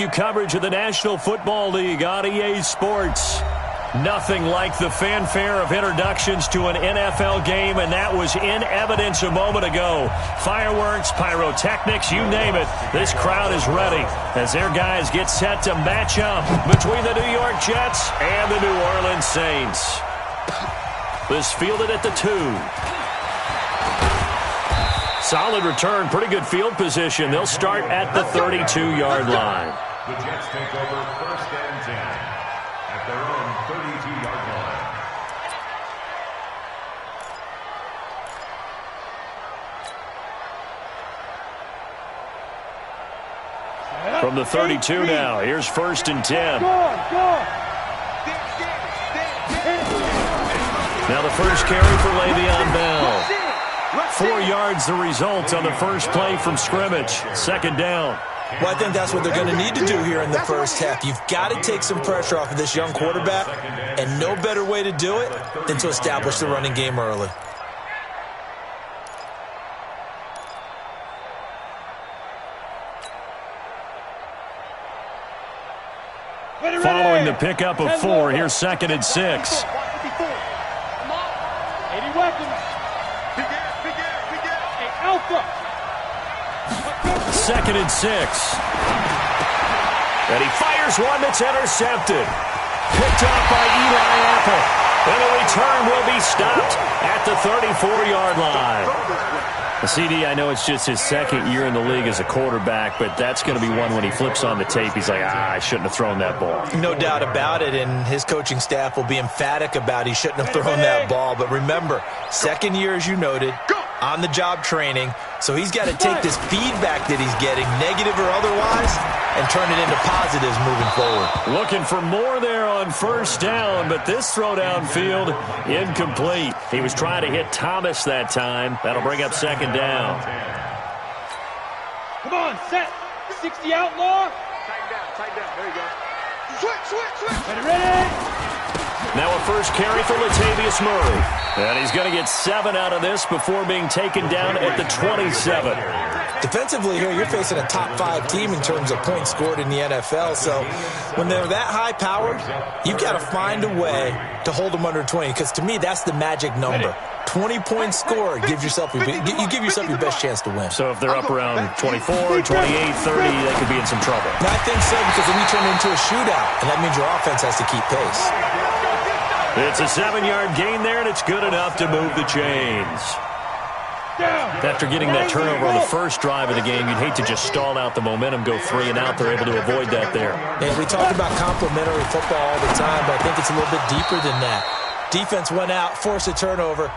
you coverage of the National Football League on EA Sports. Nothing like the fanfare of introductions to an NFL game, and that was in evidence a moment ago. Fireworks, pyrotechnics, you name it. This crowd is ready as their guys get set to match up between the New York Jets and the New Orleans Saints. This fielded at the 2. Solid return, pretty good field position. They'll start at the 32-yard line. The Jets take over 1st and 10 at their own 32-yard line. From the 32 now, here's 1st and 10. Now the first carry for Le'Veon Bell. 4 yards the result on the first play from scrimmage. 2nd down. Well, I think that's what they're going to need to do here in the first half. You've got to take some pressure off of this young quarterback, and no better way to do it than to establish the running game early. Following the pickup of 4, here's 2nd and 6. 2nd and 6. And he fires one that's intercepted. Picked off by Eli Apple. And the return will be stopped at the 34-yard line. The CD, I know it's just his 2nd year in the league as a quarterback, but that's going to be one when he flips on the tape. He's like, I shouldn't have thrown that ball. No doubt about it, and his coaching staff will be emphatic about he shouldn't have thrown that ball. But remember, 2nd year, as you noted, on-the-job training. So he's got to take this feedback that he's getting, negative or otherwise, and turn it into positives moving forward. Looking for more there on 1st down, but this throw downfield incomplete. He was trying to hit Thomas that time. That'll bring up 2nd down. Come on, set. 60 outlaw. Tighten down. There you go. Switch. Ready. Now a first carry for Latavius Murray. And he's going to get 7 out of this before being taken down at the 27. Defensively here, you're facing a top 5 team in terms of points scored in the NFL. So when they're that high-powered, you've got to find a way to hold them under 20. Because to me, that's the magic number. 20 points scored gives yourself you give yourself your best chance to win. So if they're up around 24, 28, 30, they could be in some trouble. And I think so, because then you turn it into a shootout, and that means your offense has to keep pace. It's a 7-yard gain there, and it's good enough to move the chains. After getting that turnover on the first drive of the game, you'd hate to just stall out the momentum, go 3 and out. They're able to avoid that there. And we talk about complementary football all the time, but I think it's a little bit deeper than that. Defense went out, forced a turnover,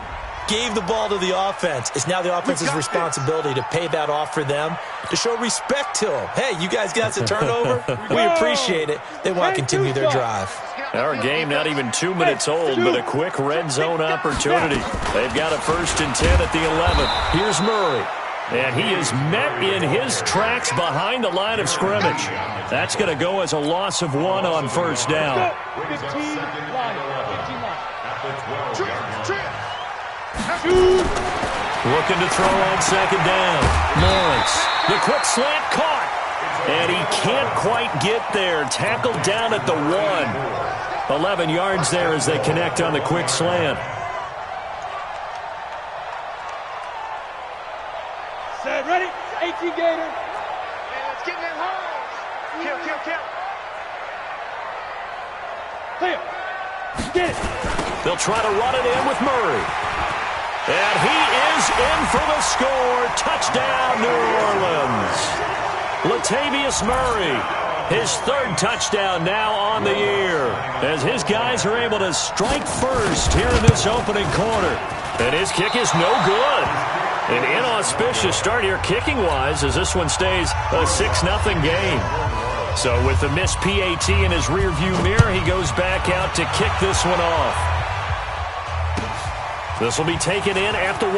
gave the ball to the offense. It's now the offense's responsibility to pay that off for them, to show respect to them. Hey, you guys got the turnover? We appreciate it. They want to continue their drive. Our game not even 2 minutes old, but a quick red zone opportunity. They've got a 1st and 10 at the 11. Here's Murray. And he is met in his tracks behind the line of scrimmage. That's going to go as a loss of 1 on 1st down. 15 line. Looking to throw on 2nd down. Lawrence. The quick slant caught. And he can't quite get there. Tackled down at the 1. 11 yards there as they connect on the quick slant. Set, ready? 18 Gator. Man, let's get in that hole. Kill. Clear. Get it. They'll try to run it in with Murray. And he is in for the score. Touchdown, New Orleans. Latavius Murray, his 3rd touchdown now on the year, as his guys are able to strike first here in this opening quarter. And his kick is no good. An inauspicious start here kicking-wise as this one stays a 6-0 game. So with the missed PAT in his rearview mirror, he goes back out to kick this one off. This will be taken in after 1.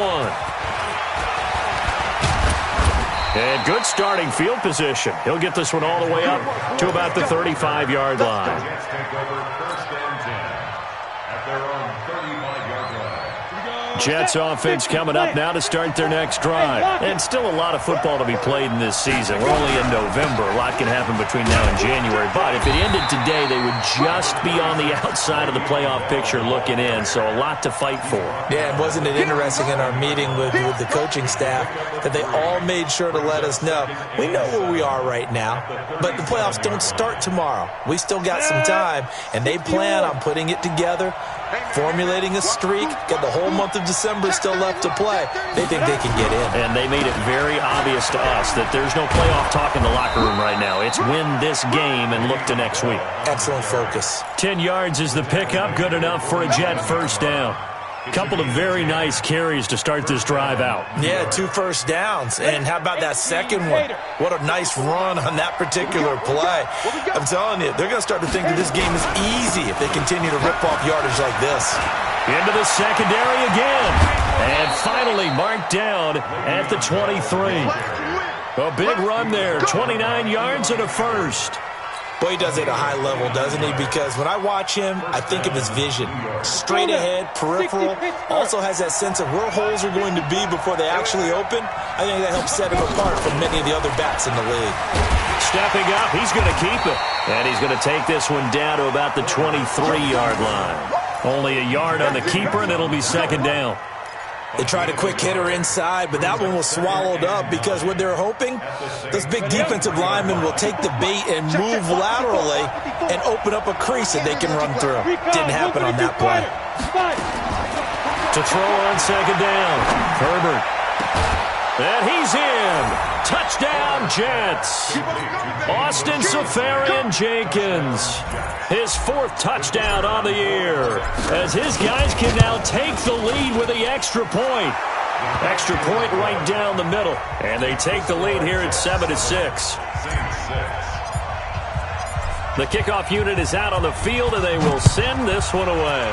And good starting field position. He'll get this one all the way up to about the 35-yard line. Jets take over 1st and 10 at their own 35-yard line. Jets offense coming up now to start their next drive. And still a lot of football to be played in this season. We're only in November. A lot can happen between now and January. But if it ended today, they would just be on the outside of the playoff picture looking in. So a lot to fight for. Yeah, and wasn't it interesting in our meeting with the coaching staff that they all made sure to let us know, we know where we are right now, but the playoffs don't start tomorrow. We still got some time, and they plan on putting it together, formulating a streak, got the whole month of December still left to play. They think they can get in. And they made it very obvious to us that there's no playoff talk in the locker room right now. It's win this game and look to next week. Excellent focus. 10 yards is the pickup, good enough for a Jet first down. Couple of very nice carries to start this drive out. Yeah, 2 first downs. And how about that second one? What a nice run on that particular play. I'm telling you, they're going to start to think that this game is easy if they continue to rip off yardage like this. Into the secondary again. And finally marked down at the 23. A big run there, 29 yards and a first. Boy, he does it at a high level, doesn't he? Because when I watch him, I think of his vision. Straight ahead, peripheral. Also has that sense of where holes are going to be before they actually open. I think that helps set him apart from many of the other backs in the league. Stepping up, he's going to keep it. And he's going to take this one down to about the 23-yard line. Only a yard on the keeper, and it'll be second down. They tried a quick hitter inside, but that one was swallowed up because what they're hoping, those big defensive linemen will take the bait and move laterally and open up a crease that they can run through. Didn't happen on that play. To throw on second down, Herbert. And he's in. Touchdown, Jets. Austin Seferian-Jenkins. His 4th touchdown on the year. As his guys can now take the lead with the extra point. Extra point right down the middle. And they take the lead here at 7-6. The kickoff unit is out on the field, and they will send this one away.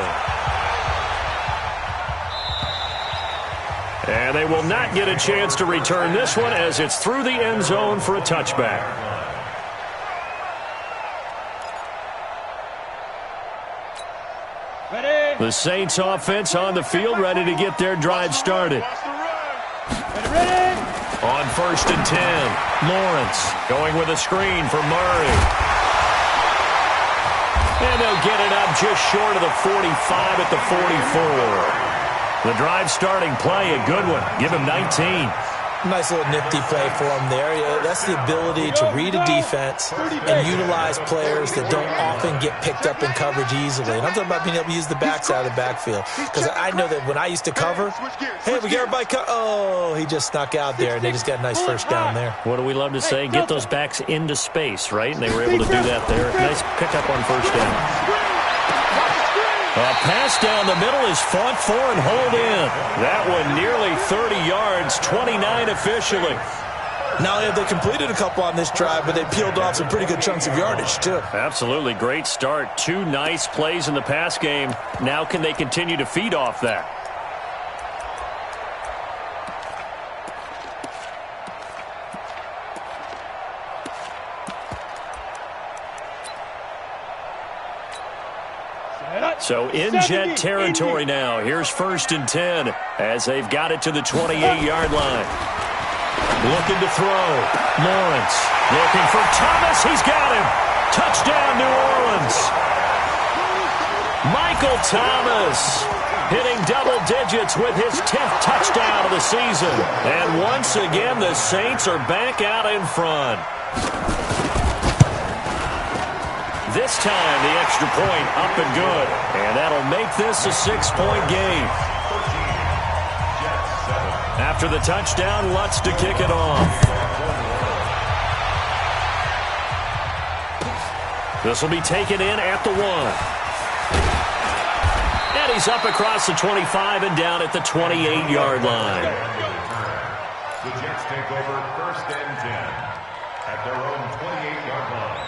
And they will not get a chance to return this one as it's through the end zone for a touchback. Ready. The Saints offense on the field, ready to get their drive started. Ready. On 1st and 10, Lawrence going with a screen for Murray. And they'll get it up just short of the 45 at the 44. The drive starting play, a good one. Give him 19. Nice little nifty play for him there. That's the ability to read a defense and utilize players that don't often get picked up in coverage easily. And I'm talking about being able to use the backs out of the backfield. Because I know that when I used to cover, hey, we get everybody oh, he just snuck out there, and they just got a nice first down there. What do we love to say? Get those backs into space, right? And they were able to do that there. Nice pickup on first down. A pass down the middle is fought for and hauled in. That one nearly 30 yards, 29 officially. Not only have they completed a couple on this drive, but they peeled off some pretty good chunks of yardage, too. Absolutely. Great start. 2 nice plays in the pass game. Now can they continue to feed off that? So in Jet territory now. Here's 1st and 10 as they've got it to the 28-yard line. Looking to throw. Lawrence looking for Thomas. He's got him. Touchdown, New Orleans. Michael Thomas hitting double digits with his 10th touchdown of the season. And once again, the Saints are back out in front. This time, the extra point up and good. And that'll make this a 6-point game. After the touchdown, Lutz to kick it off. This will be taken in at the 1. And he's up across the 25 and down at the 28-yard line. The Jets take over 1st and 10 at their own 28-yard line.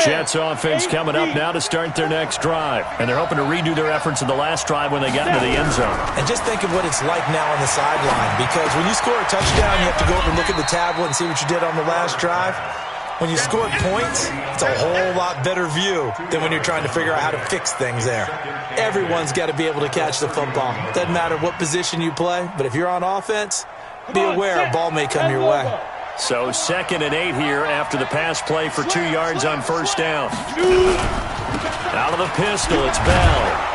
Jets offense coming up now to start their next drive. And they're hoping to redo their efforts in the last drive when they got into the end zone. And just think of what it's like now on the sideline. Because when you score a touchdown, you have to go over and look at the tablet and see what you did on the last drive. When you score points, it's a whole lot better view than when you're trying to figure out how to fix things there. Everyone's got to be able to catch the football. Doesn't matter what position you play, but if you're on offense, be aware a ball may come your way. So 2nd and 8 here after the pass play for 2 yards on first down. Out of the pistol, it's Bell.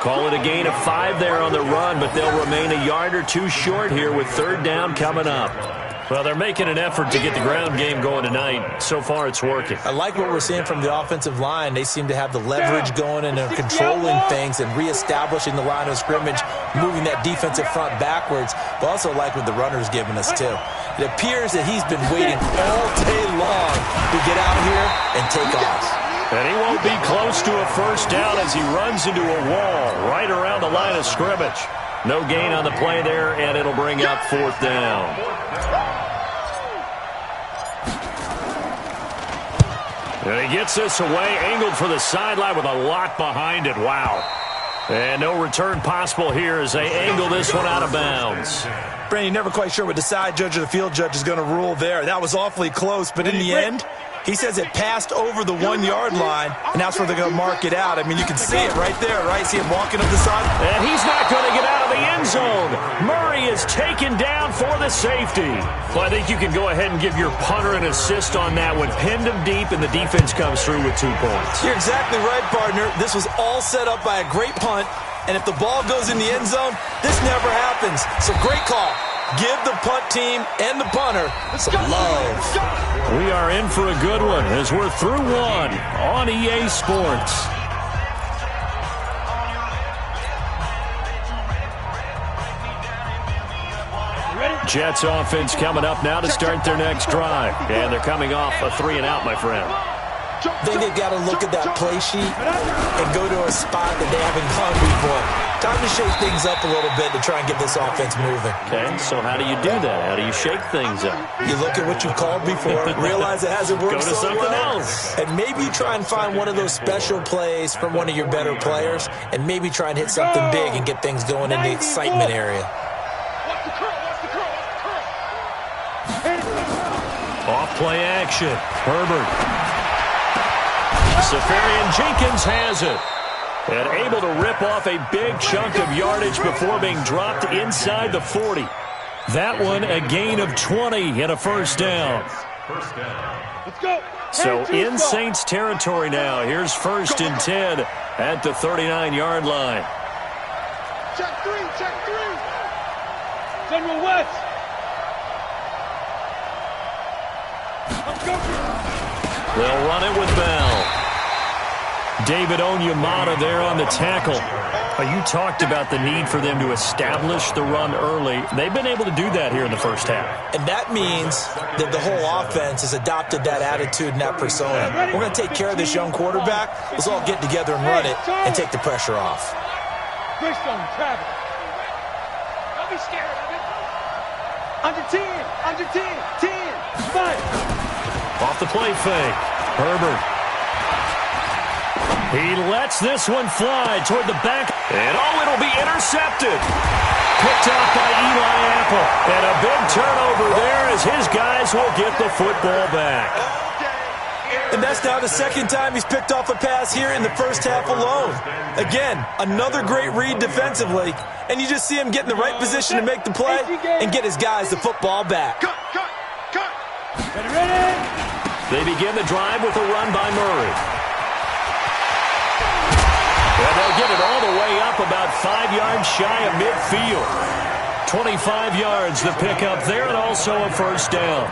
Call it a gain of 5 there on the run, but they'll remain a yard or 2 short here with 3rd down coming up. Well, they're making an effort to get the ground game going tonight. So far, it's working. I like what we're seeing from the offensive line. They seem to have the leverage going and they're controlling things and reestablishing the line of scrimmage, moving that defensive front backwards. But also like what the runner's giving us, too. It appears that he's been waiting all day long to get out here and take off. And he won't be close to a first down as he runs into a wall right around the line of scrimmage. No gain on the play there, and it'll bring up 4th down. And he gets this away, angled for the sideline with a lot behind it. Wow. And no return possible here as they angle this one out of bounds. Brandon, you're never quite sure what the side judge or the field judge is going to rule there. That was awfully close, but in the end, he says it passed over the 1-yard line, and that's where they're going to mark it out. I mean, you can see it right there, right? See him walking up the side. And he's not going to get out of the end zone. Murray is taken down for the safety. Well, I think you can go ahead and give your punter an assist on that one. Pinned him deep, and the defense comes through with 2 points. You're exactly right, partner. This was all set up by a great punt, and if the ball goes in the end zone, this never happens. So great call. Give the punt team and the punter some love. We are in for a good one as we're through 1 on EA Sports. Jets offense coming up now to start their next drive. And they're coming off a 3-and-out, my friend. I think they've got to look at that play sheet and go to a spot that they haven't gone before. Time to shake things up a little bit to try and get this offense moving. Okay, so how do you do that? How do you shake things up? You look at what you called before, realize it hasn't worked Go to so something well, else. and maybe try and find one of those special plays from one of your better players, and maybe try and hit something big and get things going in the excitement area. Off play action. Herbert. Safarian-Jenkins has it. And able to rip off a big chunk of yardage before being dropped inside the 40. That one a gain of 20 and a first down. Let's go. So in Saints territory now. Here's 1st and 10 at the 39-yard line. Check 3, check 3. General West. Let's go. They'll run it with Bell. David Onyemata there on the tackle. You talked about the need for them to establish the run early. They've been able to do that here in the first half. And that means that the whole offense has adopted that attitude and that persona. We're going to take care of this young quarterback. Let's all get together and run it and take the pressure off. Greystone, Travis. Don't be scared of it. Under 10, under 10, 10, 5. Off the play fake. Herbert. He lets this one fly toward the back. And it'll be intercepted. Picked off by Eli Apple. And a big turnover there as his guys will get the football back. And that's now the 2nd time he's picked off a pass here in the first half alone. Again, another great read defensively. And you just see him get in the right position to make the play and get his guys the football back. Cut. Ready? They begin the drive with a run by Murray. And they'll get it all the way up about 5 yards shy of midfield. 25 yards the pickup there and also a first down.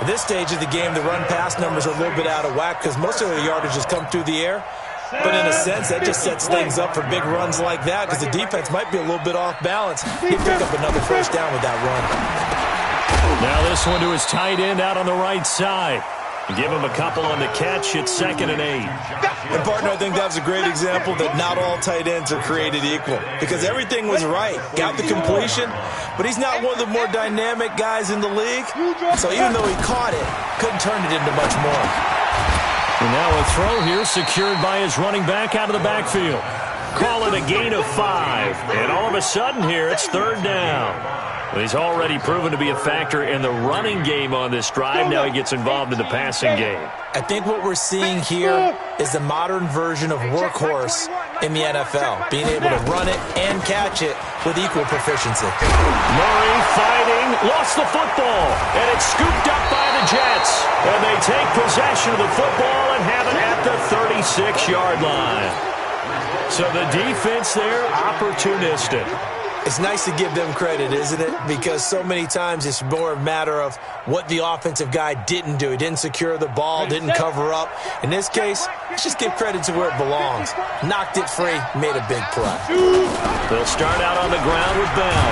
At this stage of the game, the run-pass numbers are a little bit out of whack because most of the yardage has come through the air. But in a sense, that just sets things up for big runs like that because the defense might be a little bit off balance. He'd pick up another first down with that run. Now this one to his tight end out on the right side. Give him a couple on the catch. It's 2nd and 8. And, partner, I think that was a great example that not all tight ends are created equal because everything was right. Got the completion, but he's not one of the more dynamic guys in the league. So even though he caught it, couldn't turn it into much more. And now a throw here secured by his running back out of the backfield. Call it a gain of 5. And all of a sudden here, it's 3rd down. Well, he's already proven to be a factor in the running game on this drive. Now he gets involved in the passing game. I think what we're seeing here is the modern version of workhorse in the NFL, being able to run it and catch it with equal proficiency. Murray fighting, lost the football, and it's scooped up by the Jets. And they take possession of the football and have it at the 36-yard line. So the defense there, opportunistic. It's nice to give them credit, isn't it? Because so many times it's more a matter of what the offensive guy didn't do. He didn't secure the ball, didn't cover up. In this case, let's just give credit to where it belongs. Knocked it free, made a big play. They'll start out on the ground with Bell.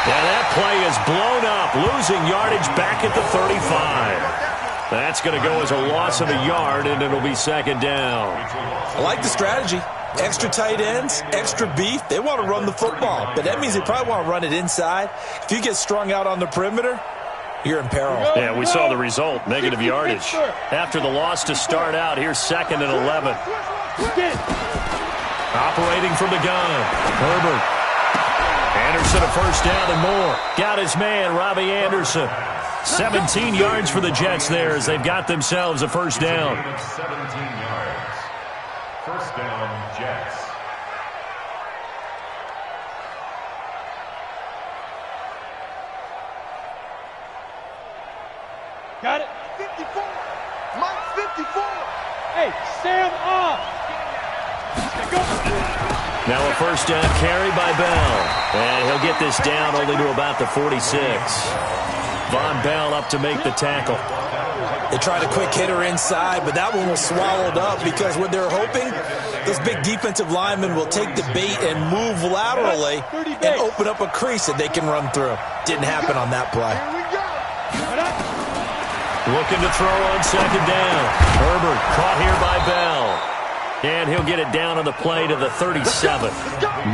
And that play is blown up, losing yardage back at the 35. That's going to go as a loss of a yard, and it'll be second down. I like the strategy. Extra tight ends, extra beef. They want to run the football, but that means they probably want to run it inside. If you get strung out on the perimeter, you're in peril. Yeah, we saw the result, negative yardage. After the loss to start out, here's 2nd and 11. Operating from the gun, Herbert. Anderson a first down and more. Got his man, Robbie Anderson. 17 yards for the Jets there as they've got themselves a first down. 17 yards. First down, Jets. Got it. 54. Mike 54. Hey, Sam off. Go. Now a first down carry by Bell. And he'll get this down only to about the 46. Von Bell up to make the tackle. They tried a quick hitter inside, but that one was swallowed up because what they're hoping, those big defensive linemen will take the bait and move laterally and open up a crease that they can run through. Didn't happen on that play. Looking to throw on second down. Herbert caught here by Bell. And he'll get it down on the play to the 37.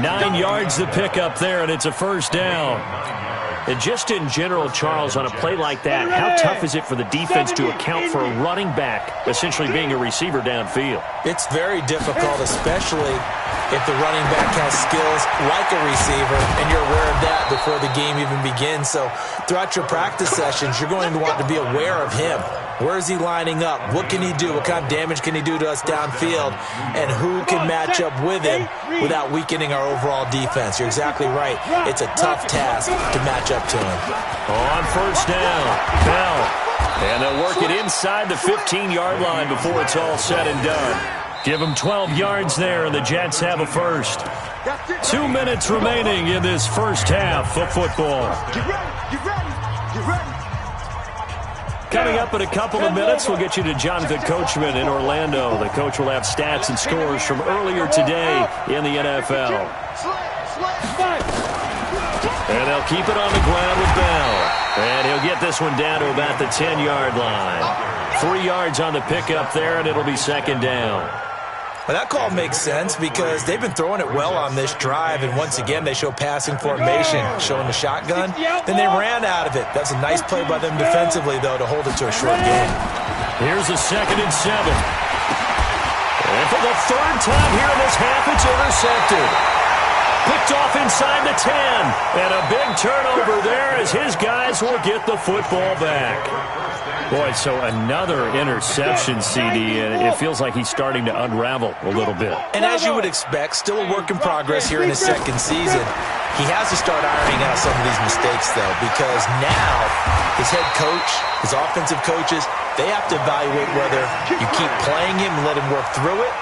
9 yards to pick up there, and it's a first down. And just in general, Charles, on a play like that, how tough is it for the defense to account for a running back essentially being a receiver downfield? It's very difficult, especially if the running back has skills like a receiver, and you're aware of that before the game even begins. So throughout your practice sessions, you're going to want to be aware of him. Where is he lining up? What can he do? What kind of damage can he do to us downfield? And who can match up with him without weakening our overall defense? You're exactly right. It's a tough task to match up to him. On first down, Bell. And they'll work it inside the 15-yard line before it's all said and done. Give them 12 yards there, and the Jets have a first. 2 minutes remaining in this first half of football. Get ready. Coming up in a couple of minutes, we'll get you to Jonathan Coachman in Orlando. The coach will have stats and scores from earlier today in the NFL. And they'll keep it on the ground with Bell. And he'll get this one down to about the 10-yard line. 3 yards on the pickup there, and it'll be second down. Well, that call makes sense because they've been throwing it well on this drive, and once again they show passing formation, showing the shotgun. Then they ran out of it. That's a nice play by them defensively, though, to hold it to a short game. Here's a 2nd and 7. And for the third time here in this half, it's intercepted. Picked off inside the 10. And a big turnover there as his guys will get the football back. Boy, so another interception, CD, and it feels like he's starting to unravel a little bit. And as you would expect, still a work in progress here in his second season. He has to start ironing out some of these mistakes, though, because now his head coach, his offensive coaches, they have to evaluate whether you keep playing him and let him work through it,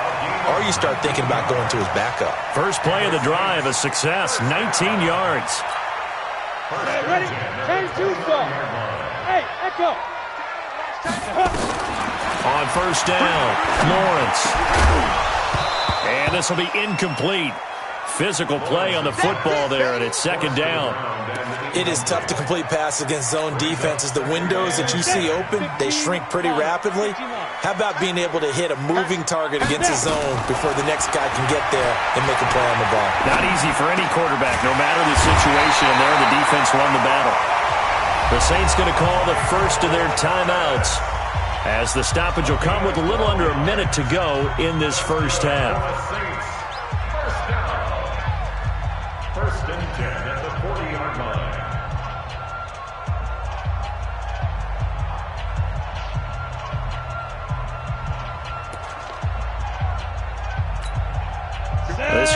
or you start thinking about going to his backup. First play of the drive, a success, 19 yards. Ready? Change to ball. Hey, echo. On first down, Lawrence. And this will be incomplete. Physical play on the football there, and it's second down. It is tough to complete passes against zone defenses. The windows that you see open, they shrink pretty rapidly. How about being able to hit a moving target against a zone before the next guy can get there and make a play on the ball? Not easy for any quarterback, no matter the situation, and there the defense won the battle. The Saints going to call the first of their timeouts as the stoppage will come with a little under a minute to go in this first half. First and 10 at the 40-yard line.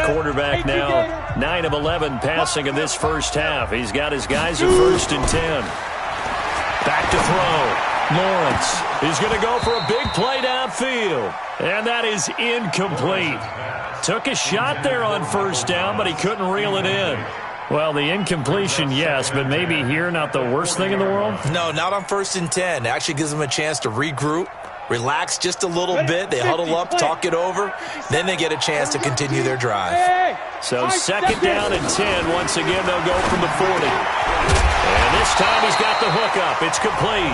quarterback now 9 of 11 passing in this first half. He's got his guys at 1st and 10. Back to throw. Lawrence. He's going to go for a big play downfield. And that is incomplete. Took a shot there on 1st down, but he couldn't reel it in. Well, the incompletion, yes, but maybe here not the worst thing in the world? No, not on 1st and 10. It actually gives them a chance to regroup, relax just a little bit. They huddle up, talk it over. Then they get a chance to continue their drive. So 2nd down and 10. Once again, they'll go from the 40. And this time he's got the hook up. It's complete.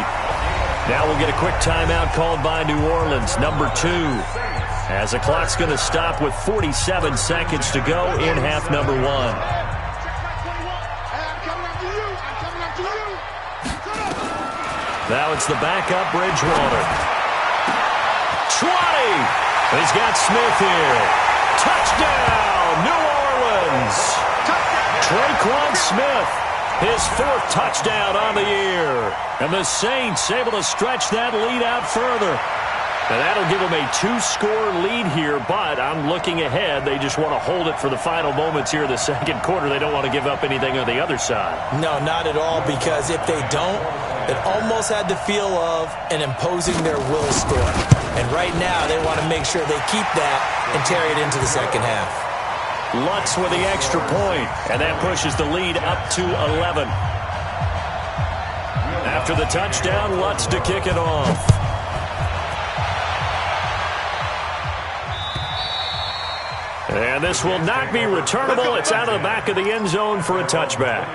Now we'll get a quick timeout called by New Orleans, number 2. As the clock's going to stop with 47 seconds to go in half number 1. Now it's the backup, Bridgewater. 20! He's got Smith here. Touchdown, New Orleans! Tre'Quan Smith, his 4th touchdown on the year. And the Saints able to stretch that lead out further. And that'll give them a 2-score lead here, but I'm looking ahead. They just want to hold it for the final moments here in the 2nd quarter. They don't want to give up anything on the other side. No, not at all, because if they don't, it almost had the feel of an imposing their will score. And right now, they want to make sure they keep that and carry it into the 2nd half. Lutz with the extra point, and that pushes the lead up to 11. After the touchdown, Lutz to kick it off. And this will not be returnable. It's out of the back of the end zone for a touchback.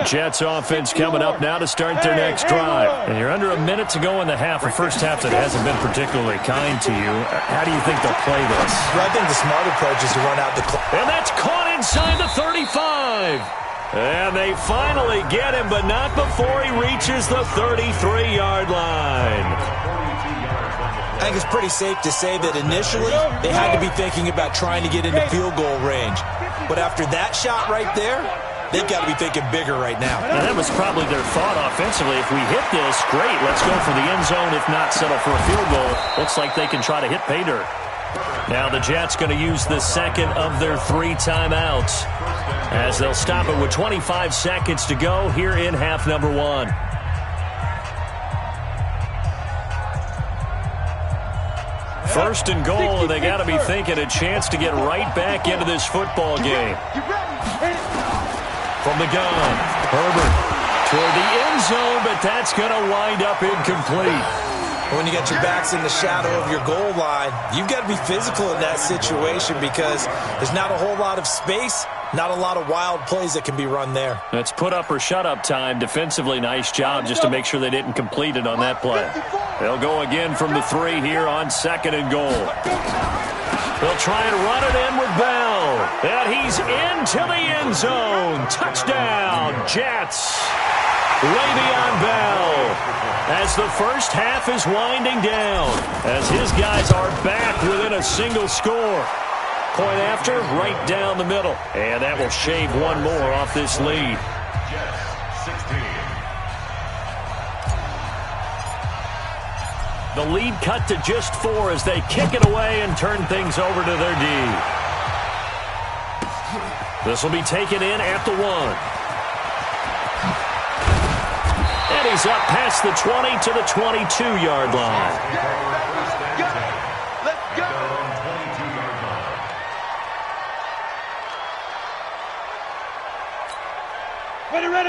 Jets offense coming up now to start their next drive. And you're under a minute to go in the half, a first half that hasn't been particularly kind to you. How do you think they'll play this? Well, I think the smart approach is to run out the clock. And that's caught inside the 35. And they finally get him, but not before he reaches the 33-yard line. I think it's pretty safe to say that initially they had to be thinking about trying to get into field goal range. But after that shot right there, they've got to be thinking bigger right now. And that was probably their thought offensively. If we hit this, great, let's go for the end zone. If not, settle for a field goal. Looks like they can try to hit pay dirt. Now the Jets going to use the 2nd of their 3 timeouts as they'll stop it with 25 seconds to go here in half number 1. First and goal, and they got to be thinking a chance to get right back into this football game. From the gun, Herbert toward the end zone, but that's going to wind up incomplete. When you got your backs in the shadow of your goal line, you've got to be physical in that situation because there's not a whole lot of space, not a lot of wild plays that can be run there. That's put up or shut up time. Defensively, nice job just to make sure they didn't complete it on that play. They'll go again from the 3 here on 2nd and goal. They'll try and run it in with Bell. And he's into the end zone. Touchdown, Jets. Le'Veon Bell. As the first half is winding down, as his guys are back within a single score. Point after, right down the middle. And that will shave one more off this lead. The lead cut to just 4 as they kick it away and turn things over to their D. This will be taken in at the 1. And he's up past the 20 to the 22-yard line. Let's go.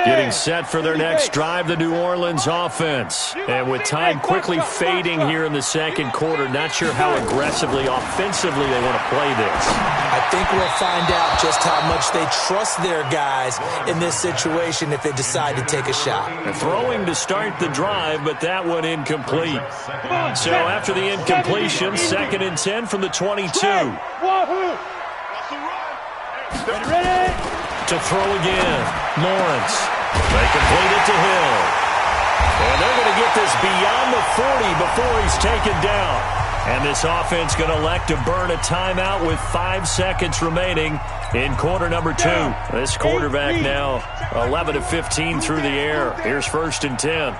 Getting set for their next drive, the New Orleans offense. And with time quickly fading here in the 2nd quarter, not sure how aggressively, offensively they want to play this. I think we'll find out just how much they trust their guys in this situation if they decide to take a shot. Throwing to start the drive, but that one incomplete. So after the incompletion, 2nd and 10 from the 22. Ready? To throw again, Lawrence. They complete it to Hill. And they're going to get this beyond the 40 before he's taken down. And this offense going to elect to burn a timeout with 5 seconds remaining in quarter number 2. This quarterback now 11 of 15 through the air. Here's 1st and 10.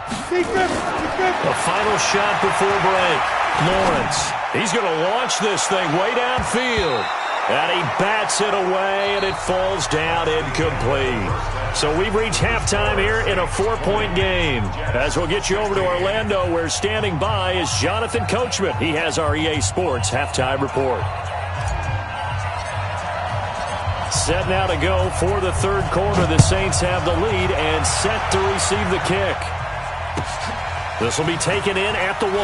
The final shot before break. Lawrence. He's going to launch this thing way downfield. And he bats it away, and it falls down incomplete. So we've reached halftime here in a 4-point game. As we'll get you over to Orlando, where standing by is Jonathan Coachman. He has our EA Sports halftime report. Set now to go for the third quarter. The Saints have the lead and set to receive the kick. This will be taken in at the 1.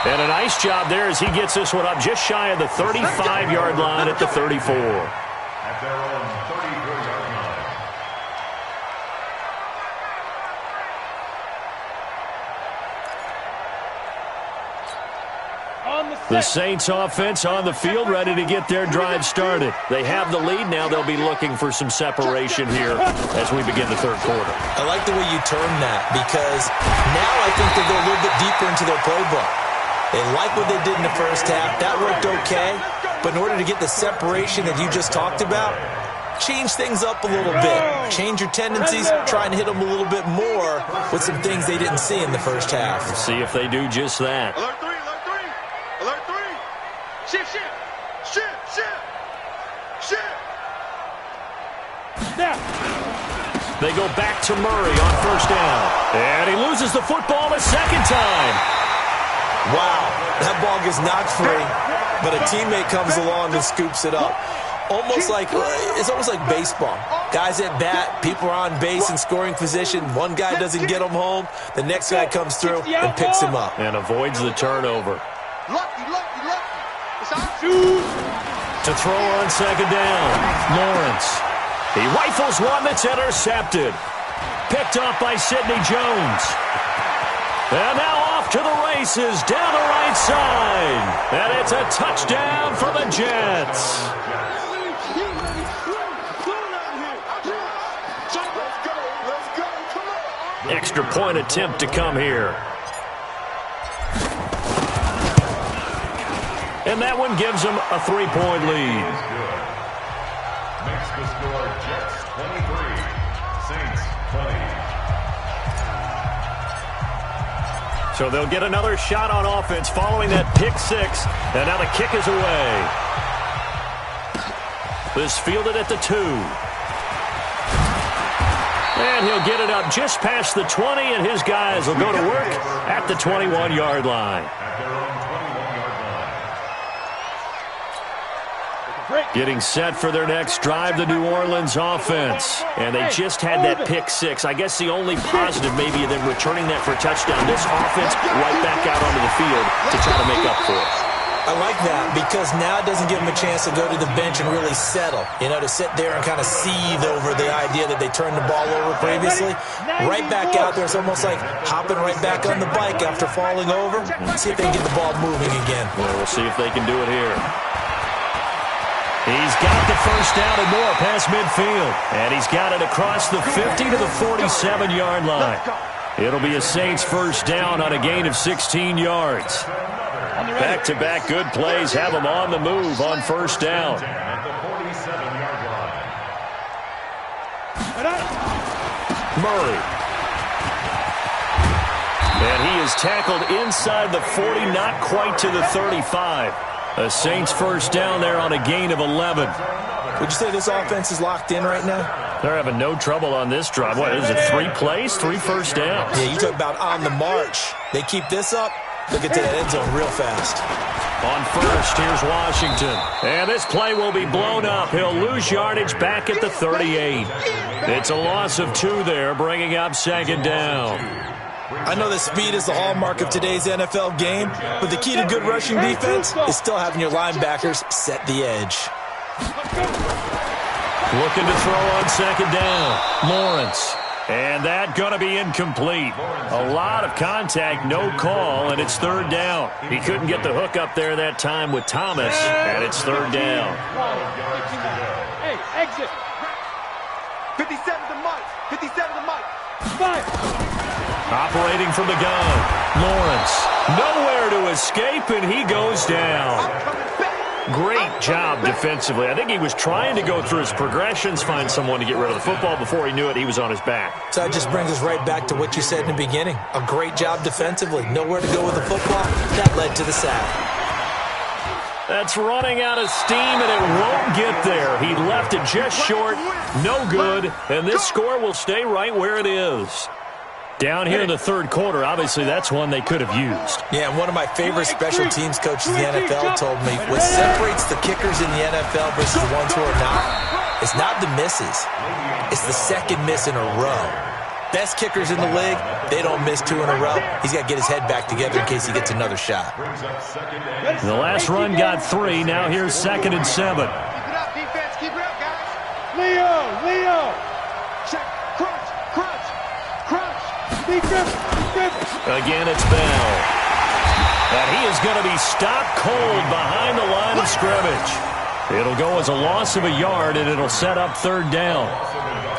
And a nice job there as he gets this one up just shy of the 35-yard line at the 34. At their own 34-yard line. The Saints offense on the field, ready to get their drive started. They have the lead. Now they'll be looking for some separation here as we begin the third quarter. I like the way you term that, because now I think they go a little bit deeper into their playbook. They like what they did in the first half. That worked okay. But in order to get the separation that you just talked about, change things up a little bit. Change your tendencies, try and hit them a little bit more with some things they didn't see in the first half. Let's see if they do just that. Alert 3, alert 3, alert 3. Shift, shift, shift, shift, shift. Now. They go back to Murray on first down. And he loses the football a second time. Wow, that ball gets knocked free, but a teammate comes along and scoops it up. It's almost like baseball. Guys at bat, people are on base in scoring position. One guy doesn't get him home. The next guy comes through and picks him up. And avoids the turnover. Lucky, lucky, lucky. It's out. To throw on second down, Lawrence. He rifles one that's intercepted. Picked off by Sidney Jones. And now off to the races down the right side. And it's a touchdown for the Jets. Extra point attempt to come here. And that one gives them a 3-point lead. Makes the score Jets 23, Saints 20. So they'll get another shot on offense following that pick six. And now the kick is away. This fielded at the 2. And he'll get it up just past the 20, and his guys will go to work at the 21-yard line. At their own 21-yard line. Getting set for their next drive, the New Orleans offense. And they just had that pick six. I guess the only positive maybe of them returning that for a touchdown. This offense right back out onto the field to try to make up for it. I like that because now it doesn't give them a chance to go to the bench and really settle. To sit there and kind of seethe over the idea that they turned the ball over previously. Right back out there. It's almost like hopping right back on the bike after falling over. See if they can get the ball moving again. Well, we'll see if they can do it here. He's got the first down and more past midfield. And he's got it across the 50 to the 47-yard line. It'll be a Saints first down on a gain of 16 yards. Back-to-back good plays have them on the move on first down. At the 47-yard line. Murray. And he is tackled inside the 40, not quite to the 35. A Saints first down there on a gain of 11. Would you say this offense is locked in right now? They're having no trouble on this drive. What is it, 3 plays, 3 first downs? Yeah, you talk about on the march. They keep this up, they'll get to that end zone real fast. On first, here's Washington. And this play will be blown up. He'll lose yardage back at the 38. It's a loss of 2 there, bringing up second down. I know that speed is the hallmark of today's NFL game, but the key to good rushing defense is still having your linebackers set the edge. Looking to throw on second down. Lawrence. And that going to be incomplete. A lot of contact, no call, and it's third down. He couldn't get the hook up there that time with Thomas, and it's third down. Hey, exit. 57 to Mike. 57 to Mike. 5. Operating from the gun, Lawrence. Nowhere to escape, and he goes down. Great job defensively. I think he was trying to go through his progressions, find someone to get rid of the football. Before he knew it, he was on his back. So that just brings us right back to what you said in the beginning. A great job defensively. Nowhere to go with the football. That led to the sack. That's running out of steam, and it won't get there. He left it just short. No good. And this score will stay right where it is. Down here in the third quarter, obviously that's one they could have used. Yeah, and one of my favorite special teams coaches in the NFL told me what separates the kickers in the NFL versus the ones who are not, it's not the misses. It's the second miss in a row. Best kickers in the league, they don't miss 2 in a row. He's got to get his head back together in case he gets another shot. The last run got 3. Now here's 2nd and 7. Keep it up, defense. Keep it up, guys. Leo. Check. Crunch. Again, it's Bell. And he is going to be stopped cold behind the line of scrimmage. It'll go as a loss of a yard, and it'll set up 3rd down.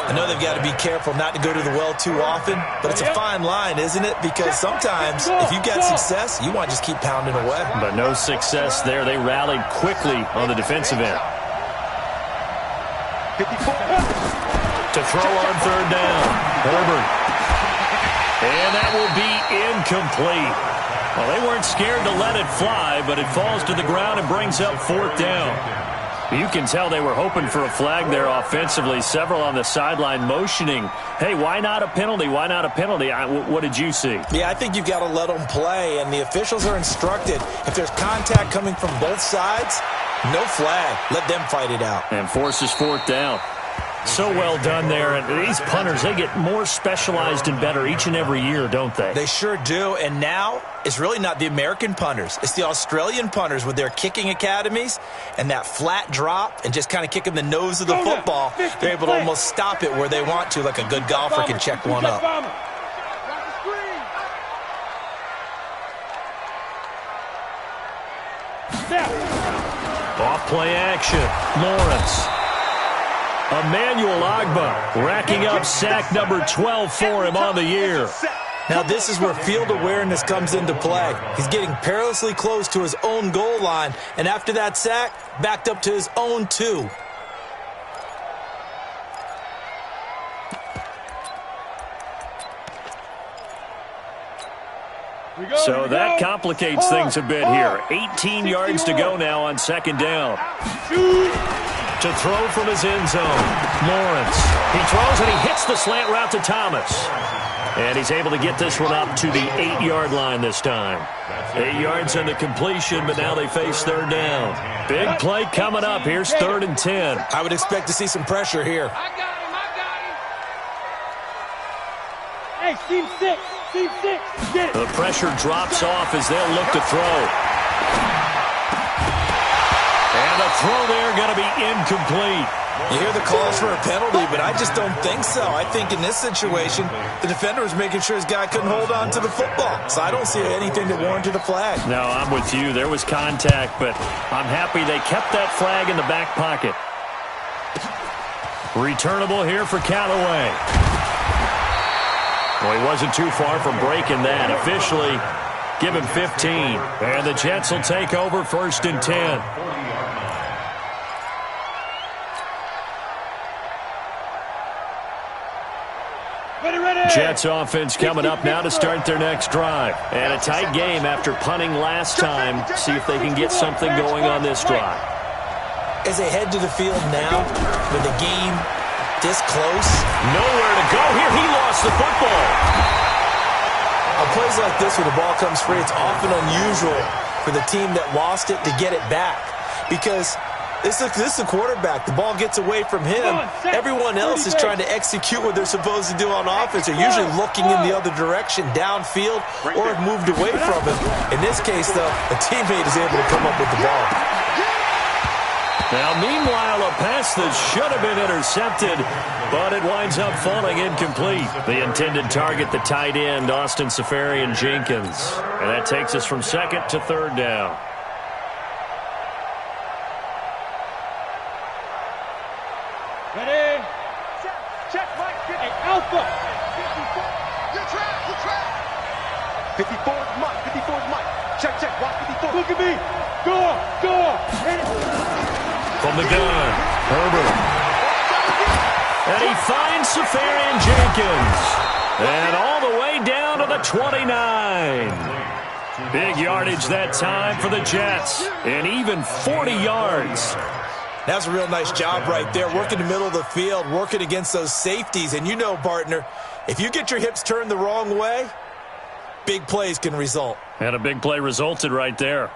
I know they've got to be careful not to go to the well too often, but it's a fine line, isn't it? Because sometimes if you've got success, you want to just keep pounding away. But no success there. They rallied quickly on the defensive end. 54. To throw on 3rd down. Herbert. And that will be incomplete. Well, they weren't scared to let it fly, but it falls to the ground and brings up 4th down. You can tell they were hoping for a flag there offensively. Several on the sideline motioning, hey, why not a penalty? Why not a penalty? What did you see? Yeah, I think you've got to let them play, and the officials are instructed. If there's contact coming from both sides, no flag. Let them fight it out. And forces 4th down. So well done there. And these punters, they get more specialized and better each and every year, don't they? They sure do. And now it's really not the American punters. It's the Australian punters with their kicking academies and that flat drop and just kind of kicking the nose of the football. They're able to almost stop it where they want to, like a good golfer can check one up. Off play action. Lawrence. Emmanuel Ogbah racking up sack number 12 for him on the year. Now this is where field awareness comes into play. He's getting perilously close to his own goal line, and after that sack, backed up to his own 2. So that complicates things a bit here. 18 yards to go now on 2nd down. To throw from his end zone. Lawrence. He throws and he hits the slant route to Thomas. And he's able to get this one up to the 8-yard line this time. 8 yards in the completion, but now they face 3rd down. Big play coming up. Here's 3rd and 10. I would expect to see some pressure here. I got him. Hey, team 6. Get it. The pressure drops off as they'll look to throw. And the throw there going to be incomplete. You hear the calls for a penalty, but I just don't think so. I think in this situation, the defender was making sure his guy couldn't hold on to the football. So I don't see anything that warranted a flag. No, I'm with you. There was contact, but I'm happy they kept that flag in the back pocket. Returnable here for Callaway. Well, he wasn't too far from breaking that. Officially, give him 15. And the Jets will take over 1st and 10. Jets offense coming up now to start their next drive. And a tight game after punting last time. See if they can get something going on this drive. As they head to the field now, with the game this close. Nowhere to go here. He lost the football. On plays like this where the ball comes free, it's often unusual for the team that lost it to get it back. Because this is the quarterback. The ball gets away from him. Everyone else is trying to execute what they're supposed to do on offense. They're usually looking in the other direction, downfield, or have moved away from him. In this case, though, a teammate is able to come up with the ball. Now, meanwhile, a pass that should have been intercepted, but it winds up falling incomplete. The intended target, the tight end, Austin Seferian-Jenkins. And that takes us from 2nd to 3rd down. Ready? Check, Mike. Hey, Alpha. 54. You track. 54 is Mike. 54 is Mike. Check. Watch 54. Look at me. Go up. From the gun, Herbert. And he finds Safarian Jenkins. And all the way down to the 29. Big yardage that time for the Jets. And even 40 yards. That's a real nice job right there, working the middle of the field, working against those safeties. And you know, partner, if you get your hips turned the wrong way, big plays can result. And a big play resulted right there.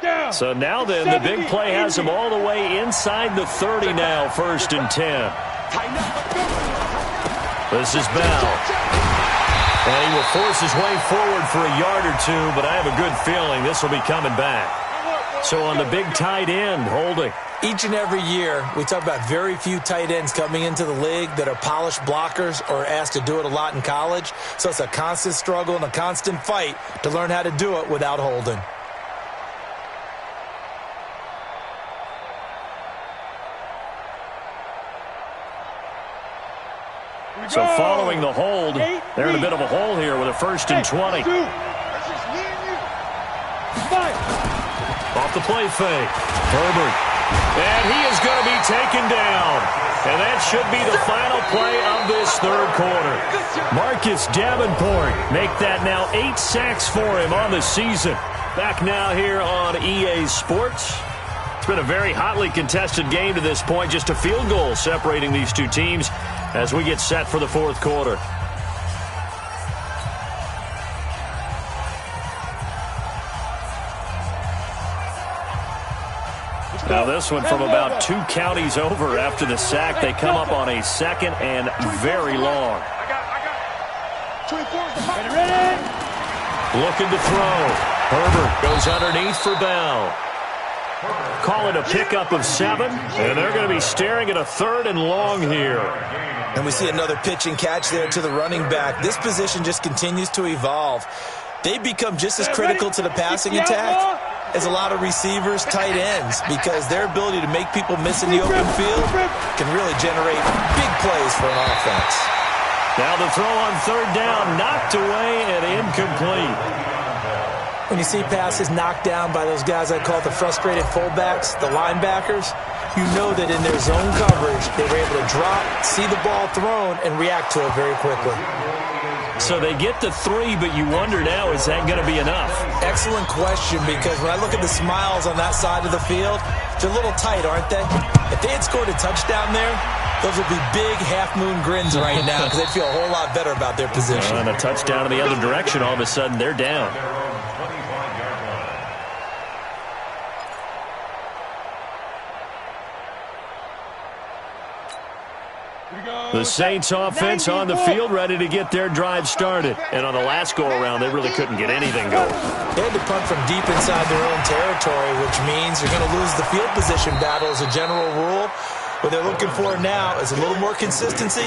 Down. So now then, the big play has him all the way inside the 30 now, 1st and 10. This is Bell. And he will force his way forward for a yard or two, but I have a good feeling this will be coming back. So on the big tight end, holding. Each and every year, we talk about very few tight ends coming into the league that are polished blockers or asked to do it a lot in college. So it's a constant struggle and a constant fight to learn how to do it without holding. So following the hold, they're in a bit of a hole here with a 1st and 20. Off the play fake. Herbert. And he is going to be taken down. And that should be the final play of this 3rd quarter. Marcus Davenport make that now 8 sacks for him on the season. Back now here on EA Sports. It's been a very hotly contested game to this point. Just a field goal separating these two teams as we get set for the 4th quarter. Now this one from about 2 counties over after the sack. They come up on a 2nd and very long. Ready? Looking to throw. Herbert goes underneath for Bell. Call it a pickup of 7, and they're going to be staring at a 3rd and long here. And we see another pitch and catch there to the running back. This position just continues to evolve. They become just as critical to the passing attack as a lot of receivers, tight ends, because their ability to make people miss in the open field can really generate big plays for an offense. Now the throw on 3rd down, knocked away and incomplete. When you see passes knocked down by those guys I call the frustrated fullbacks, the linebackers, you know that in their zone coverage, they were able to drop, see the ball thrown, and react to it very quickly. So they get the 3, but you wonder now, is that going to be enough? Excellent question, because when I look at the smiles on that side of the field, they're a little tight, aren't they? If they had scored a touchdown there, those would be big half-moon grins right now because they'd feel a whole lot better about their position. And a touchdown in the other direction, all of a sudden they're down. The Saints offense on the field, ready to get their drive started. And on the last go-around, they really couldn't get anything going. They had to punt from deep inside their own territory, which means you're going to lose the field position battle as a general rule. What they're looking for now is a little more consistency,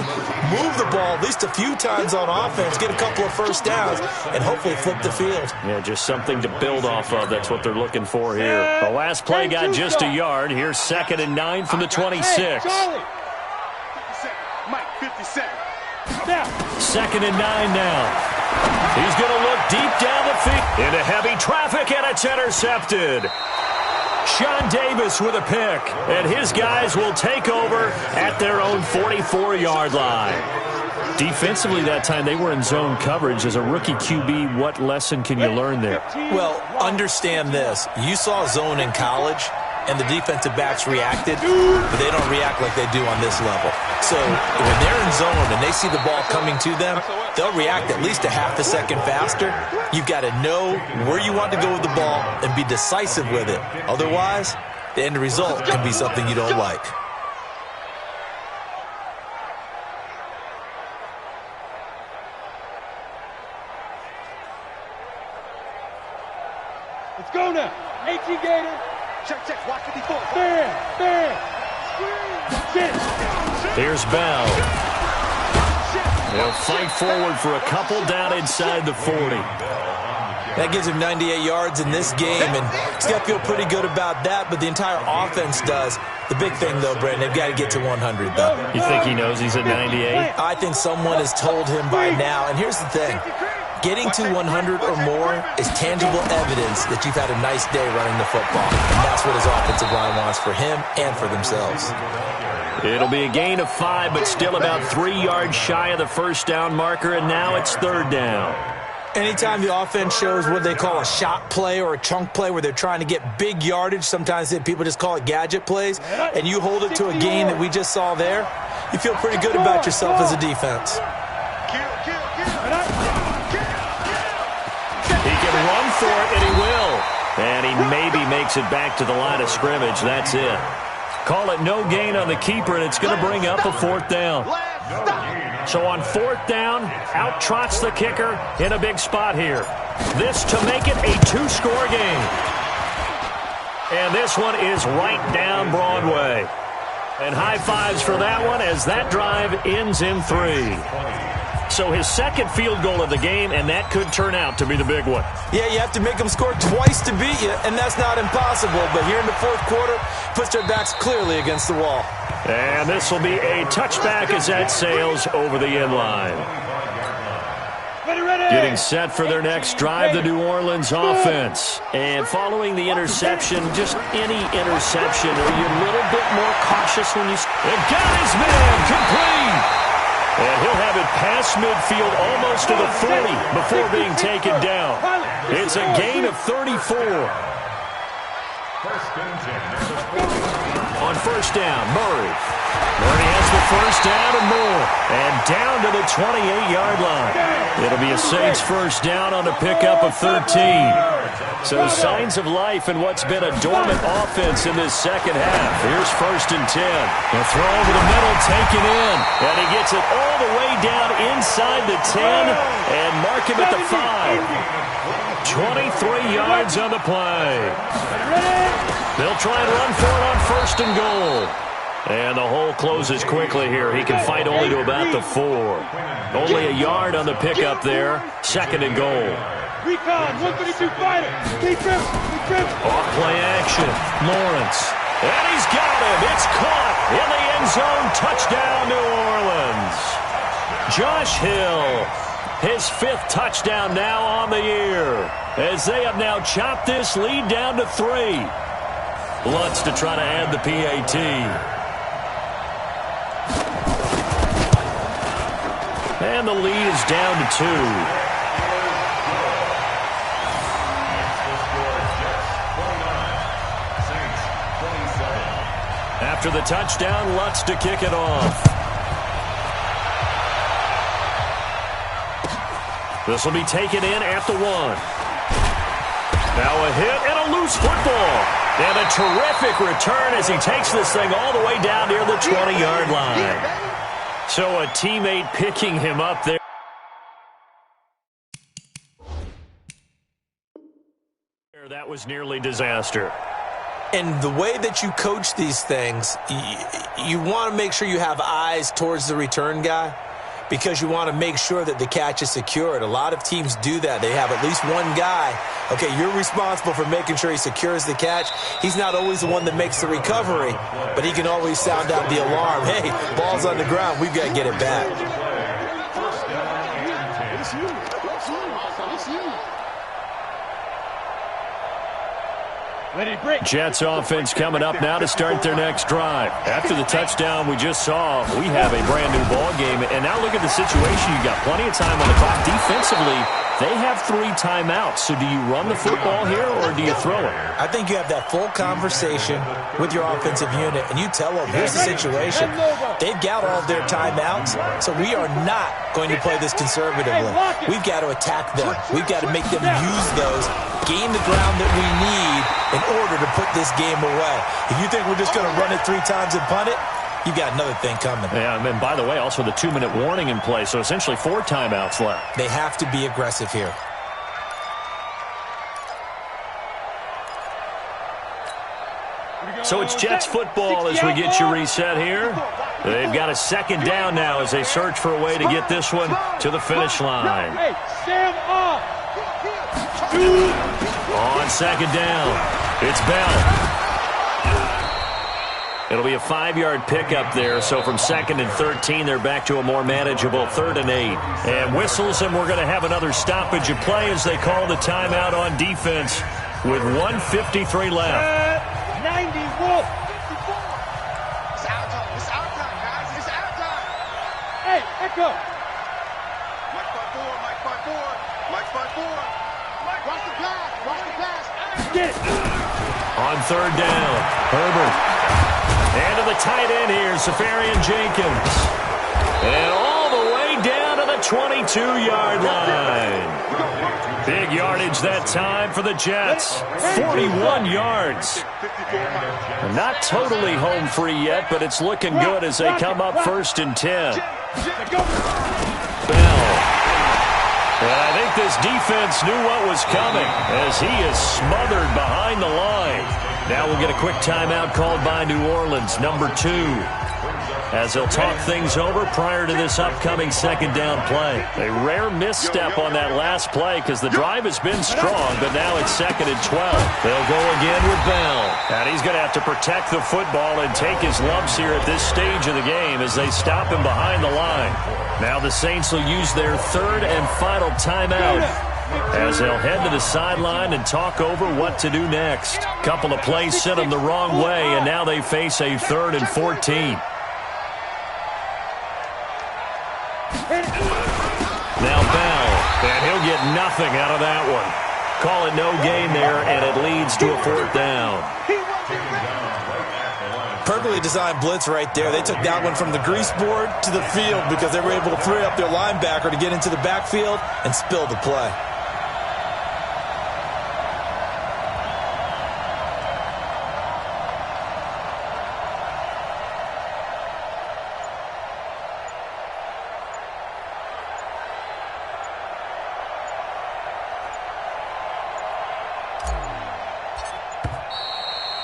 move the ball at least a few times on offense, get a couple of 1st downs, and hopefully flip the field. Yeah, just something to build off of. That's what they're looking for here. The last play got just a yard. Here's 2nd and 9 from the 26. Mike, 50 seconds. 2nd and 9 now. He's going to look deep down the field into heavy traffic, and it's intercepted. Sean Davis with a pick, and his guys will take over at their own 44-yard line. Defensively that time, they were in zone coverage. As a rookie QB, what lesson can you learn there? Well, understand this. You saw zone in college, and the defensive backs reacted, but they don't react like they do on this level. So when they're in zone and they see the ball coming to them, they'll react at least a half a second faster. You've got to know where you want to go with the ball and be decisive with it. Otherwise, the end result can be something you don't like. Let's go now. 18 Gator. Check. Watch 54. Bam. Here's Bell. They'll fight forward for a couple down inside the 40. That gives him 98 yards in this game, and he's got to feel pretty good about that, but the entire offense does. The big thing, though, Brandon, they've got to get to 100, though. You think he knows he's at 98? I think someone has told him by now, and here's the thing. Getting to 100 or more is tangible evidence that you've had a nice day running the football. And that's what his offensive line wants for him and for themselves. It'll be a gain of 5, but still about 3 yards shy of the first down marker, and now it's third down. Anytime the offense shows what they call a shot play or a chunk play where they're trying to get big yardage, sometimes people just call it gadget plays, and you hold it to a gain that we just saw there, you feel pretty good about yourself as a defense. He can run for it, and he will. And he maybe makes it back to the line of scrimmage. That's it. Call it no gain on the keeper, and it's going to bring up a fourth down. So on fourth down, out trots the kicker in a big spot here. This to make it a 2-score game. And this one is right down Broadway. And high fives for that one as that drive ends in 3. So his second field goal of the game, and that could turn out to be the big one. Yeah, you have to make them score twice to beat you, and that's not impossible. But here in the fourth quarter, puts their backs clearly against the wall. And this will be a touchback as that sails over the end line. Getting set for their next drive, the New Orleans offense. And following the interception, just any interception, are you a little bit more cautious when you... And got his man complete! And he'll have it past midfield almost to the 40 before being taken down. It's a gain of 34. On first down, Murray. Murray has the first down and more. And down to the 28-yard line. It'll be a Saints first down on a pickup of 13. So signs of life in what's been a dormant offense in this second half. Here's first and 10. The throw over the middle, taken in. And he gets it all the way down inside the 10 and mark him at the 5. 23 yards on the play. They'll try and run for it on first and goal. And the hole closes quickly here. He can fight only to about the 4. Only a yard on the pickup there. Second and goal. Recon, 132 fighter. Off play action. Lawrence. And he's got him. It's caught in the end zone. Touchdown, New Orleans. Josh Hill. His 5th touchdown now on the year. As they have now chopped this lead down to 3. Lutz to try to add the PAT. And the lead is down to 2. After the touchdown, Lutz to kick it off. This will be taken in at the 1. Now a hit and a loose football. And a terrific return as he takes this thing all the way down near the 20-yard line. So a teammate picking him up there. That was nearly disaster. And the way that you coach these things, you want to make sure you have eyes towards the return guy because you want to make sure that the catch is secured. A lot of teams do that. They have at least one guy. Okay, you're responsible for making sure he secures the catch. He's not always the one that makes the recovery, but he can always sound out the alarm. Hey, ball's on the ground. We've got to get it back. Jets offense coming up now to start their next drive. After the touchdown we just saw, we have a brand new ball game. And now look at the situation. You got plenty of time on the clock. Defensively, they have 3 timeouts. So do you run the football here or do you throw it? I think you have that full conversation with your offensive unit, and you tell them, here's the situation. They've got all of their timeouts, so we are not going to play this conservatively. We've got to attack them. We've got to make them use those, gain the ground that we need in order to put this game away. If you think we're just going to run it 3 times and punt it, you've got another thing coming. Yeah, and by the way, also the 2-minute warning in play, so essentially 4 timeouts left. They have to be aggressive here. So it's Jets football as we get you reset here. They've got a second down now as they search for a way to get this one to the finish line. Hey, stand up. On second down, it's Bell. It'll be a 5-yard pickup there, so from 2nd and 13, they're back to a more manageable 3rd and 8. And whistles, and we're going to have another stoppage of play as they call the timeout on defense with 1:53 left. 90, Wolf. It's our time. It's our time, guys. It's our time. Hey, Echo. Mike 5-4. Mike 5-4. Mike 5-4. Mike, watch the pass. Watch the pass. Get it. On 3rd down, Herbert. And to the tight end here, Safarian Jenkins. And all the way down to the 22-yard line. Big yardage that time for the Jets. 41 yards. Not totally home free yet, but it's looking good as they come up 1st and 10. Bell. And I think this defense knew what was coming as he is smothered behind the line. Now we'll get a quick timeout called by New Orleans, number 2. As they'll talk things over prior to this upcoming 2nd down play. A rare misstep on that last play because the drive has been strong, but now it's 2nd and 12. They'll go again with Bell. And he's going to have to protect the football and take his lumps here at this stage of the game as they stop him behind the line. Now the Saints will use their 3rd and final timeout as they'll head to the sideline and talk over what to do next. Couple of plays sent them the wrong way, and now they face a 3rd and 14. Now Bell, and he'll get nothing out of that one. Call it no gain there, and it leads to a 4th down. Perfectly designed blitz right there. They took that one from the grease board to the field because they were able to free up their linebacker to get into the backfield and spill the play.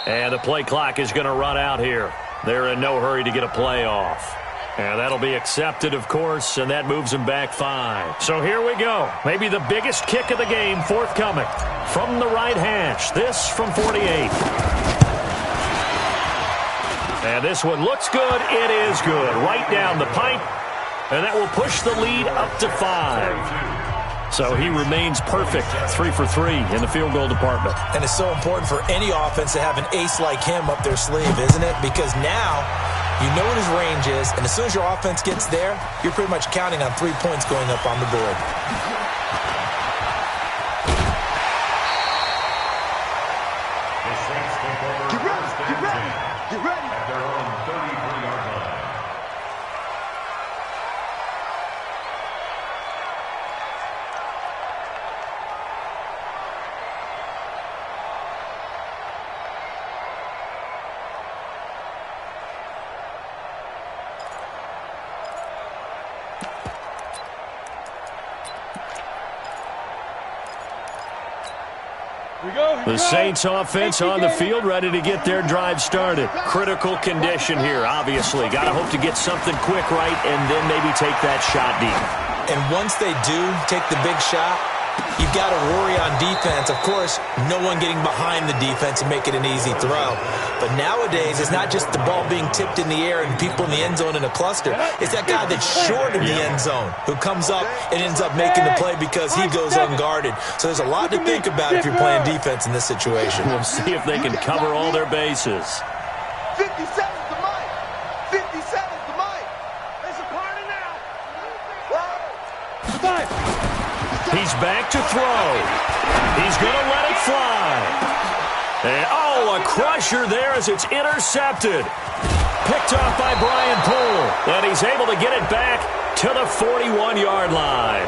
And the play clock is going to run out here. They're in no hurry to get a play off. And that'll be accepted, of course, and that moves them back 5. So here we go. Maybe the biggest kick of the game forthcoming. From the right hash, this from 48. And this one looks good. It is good. Right down the pipe. And that will push the lead up to 5. So he remains perfect, 3 for 3 in the field goal department. And it's so important for any offense to have an ace like him up their sleeve, isn't it? Because now you know what his range is, and as soon as your offense gets there, you're pretty much counting on 3 points going up on the board. Get ready. Get ready. Get ready. At their own 33-yard line. The Saints offense on the field, ready to get their drive started. Critical condition here, obviously. Got to hope to get something quick right and then maybe take that shot deep. And once they do take the big shot, you've got to worry on defense. Of course, no one getting behind the defense and make it an easy throw. But nowadays, it's not just the ball being tipped in the air and people in the end zone in a cluster. It's that guy that's short of the end zone who comes up and ends up making the play because he goes unguarded. So there's a lot to think about if you're playing defense in this situation. We'll see if they can cover all their bases. 57 to Mike. 57 to Mike. There's a party now. 5. He's back to throw. He's going to let it fly. And, oh, a crusher there as it's intercepted. Picked off by Brian Poole. And he's able to get it back to the 41-yard line.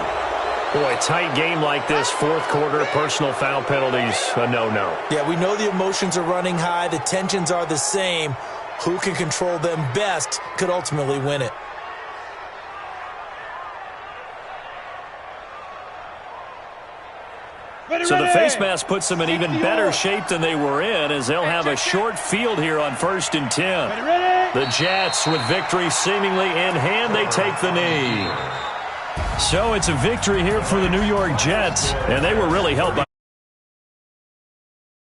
Boy, tight game like this, 4th quarter, personal foul penalties, a no-no. Yeah, we know the emotions are running high. The tensions are the same. Who can control them best could ultimately win it. So the face mask puts them in even better shape than they were in as they'll have a short field here on 1st and 10. The Jets with victory seemingly in hand, they take the knee. So it's a victory here for the New York Jets, and they were really helped by